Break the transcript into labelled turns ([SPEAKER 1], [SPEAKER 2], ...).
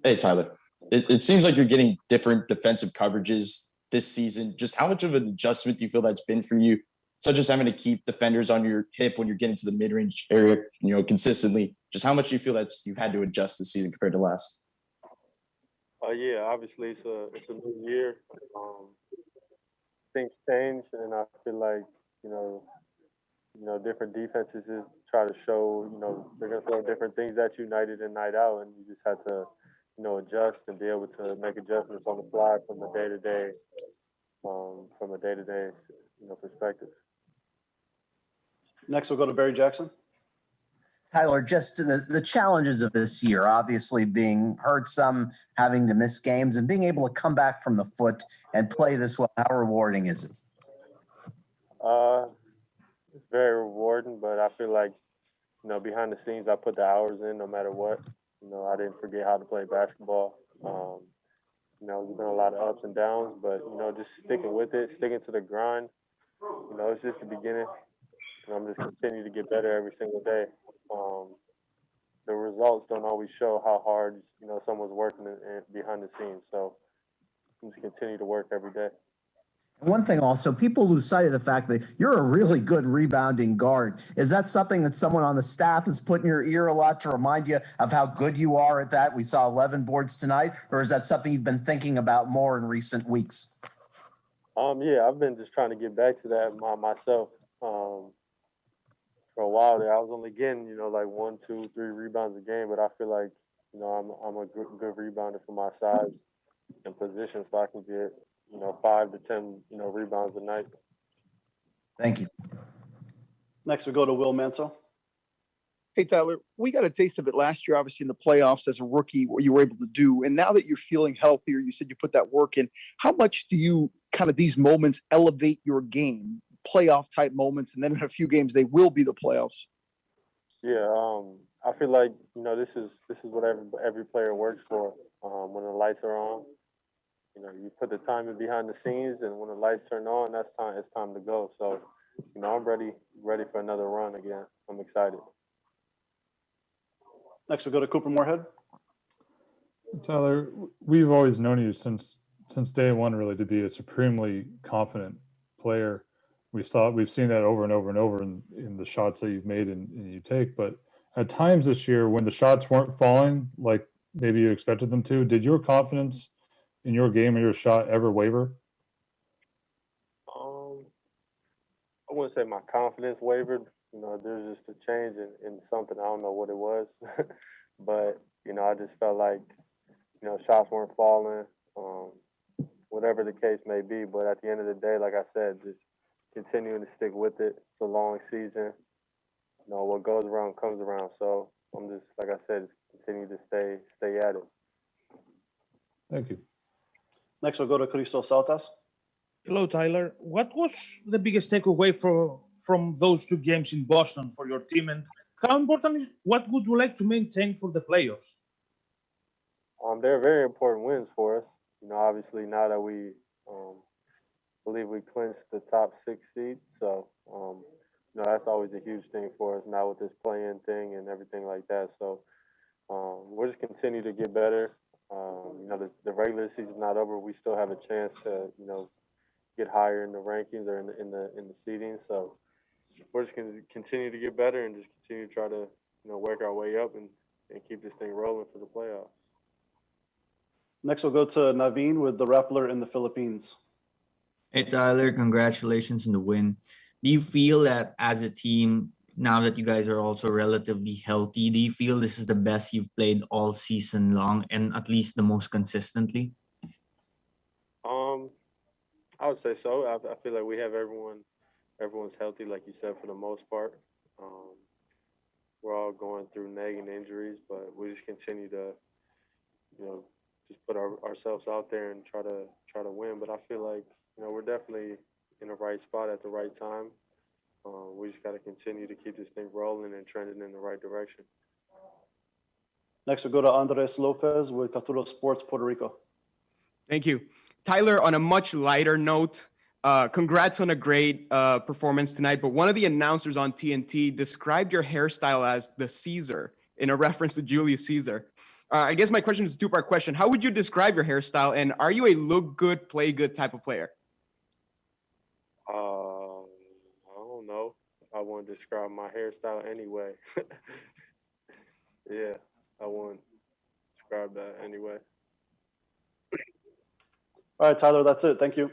[SPEAKER 1] Hey, Tyler. It seems like you're getting different defensive coverages this season. Just how much of an adjustment do you feel that's been for you, such as having to keep defenders on your hip when you're getting to the mid-range area, consistently? Just how much do you feel that you've had to adjust this season compared to last?
[SPEAKER 2] Yeah, obviously it's a new year. Things change, and I feel like you know different defenses is try to show they're gonna throw different things at you night in and night out, and you just have to adjust and be able to make adjustments on the fly from a day to day perspective.
[SPEAKER 3] Next, we'll go to Barry Jackson.
[SPEAKER 4] Tyler, just the challenges of this year, obviously being hurt some, having to miss games, and being able to come back from the foot and play this well. How rewarding is it?
[SPEAKER 2] It's very rewarding, but I feel like behind the scenes, I put the hours in no matter what. I didn't forget how to play basketball. There's been a lot of ups and downs, but just sticking with it, sticking to the grind. It's just the beginning. I'm just continuing to get better every single day. The results don't always show how hard someone's working behind the scenes. So I'm just continue to work every day.
[SPEAKER 4] One thing also, people lose sight of the fact that you're a really good rebounding guard. Is that something that someone on the staff has put in your ear a lot to remind you of how good you are at that? We saw 11 boards tonight, or is that something you've been thinking about more in recent weeks?
[SPEAKER 2] Yeah, I've been just trying to get back to that myself. For a while there, I was only getting, like 1, 2, 3 rebounds a game, but I feel like, I'm a good rebounder for my size and position, so I can get, 5 to 10, rebounds a night.
[SPEAKER 4] Thank you.
[SPEAKER 3] Next, we go to Will Mansell.
[SPEAKER 5] Hey, Tyler, we got a taste of it last year, obviously, in the playoffs as a rookie, what you were able to do. And now that you're feeling healthier, you said you put that work in. How much do you kind of these moments elevate your game, playoff type moments, and then in a few games, they will be the playoffs?
[SPEAKER 2] Yeah, I feel like, this is what every player works for. When the lights are on, you put the time in behind the scenes, and when the lights turn on, it's time to go. So, I'm ready for another run again. I'm excited.
[SPEAKER 3] Next, we'll go to Cooper Moorhead.
[SPEAKER 6] Tyler, we've always known you since day one, really, to be a supremely confident player. We've seen that over and over and over in the shots that you've made and you take. But at times this year, when the shots weren't falling like maybe you expected them to, did your confidence in your game or your shot ever waver?
[SPEAKER 2] I wouldn't say my confidence wavered. There's just a change in something. I don't know what it was, but I just felt like shots weren't falling, whatever the case may be. But at the end of the day, like I said, just continuing to stick with it. It's a long season. What goes around comes around. So I'm just, like I said, continue to stay at it.
[SPEAKER 6] Thank you.
[SPEAKER 3] Next, we'll go to Christos Saltas.
[SPEAKER 7] Hello, Tyler. What was the biggest takeaway from those 2 games in Boston for your team, and how important is what would you like to maintain for the playoffs?
[SPEAKER 2] They're very important wins for us. Obviously now that we believe we clinched the top 6 seed, so that's always a huge thing for us now with this play-in thing and everything like that. So we'll just continue to get better. The regular season's not over. We still have a chance to get higher in the rankings or in the seeding. So we're just going to continue to get better and just continue to try to work our way up and keep this thing rolling for the playoffs.
[SPEAKER 3] Next, we'll go to Naveen with the Rappler in the Philippines.
[SPEAKER 8] Hey, Tyler, congratulations on the win. Do you feel that as a team, now that you guys are also relatively healthy, do you feel this is the best you've played all season long and at least the most consistently?
[SPEAKER 2] I would say so. I feel like we have everyone's healthy, like you said, for the most part. We're all going through nagging injuries, but we just continue to, just put ourselves out there and try to win. But I feel like, we're definitely in the right spot at the right time. We just got to continue to keep this thing rolling and trending in the right direction.
[SPEAKER 3] Next, we'll go to Andres Lopez with Caturo Sports Puerto Rico.
[SPEAKER 9] Thank you. Tyler, on a much lighter note, congrats on a great performance tonight, but one of the announcers on TNT described your hairstyle as the Caesar in a reference to Julius Caesar. I guess my question is a two-part question. How would you describe your hairstyle, and are you a look good, play good type of player?
[SPEAKER 2] I don't know. I wouldn't describe my hairstyle anyway. Yeah, I wouldn't describe that anyway.
[SPEAKER 3] All right, Tyler, that's it. Thank you.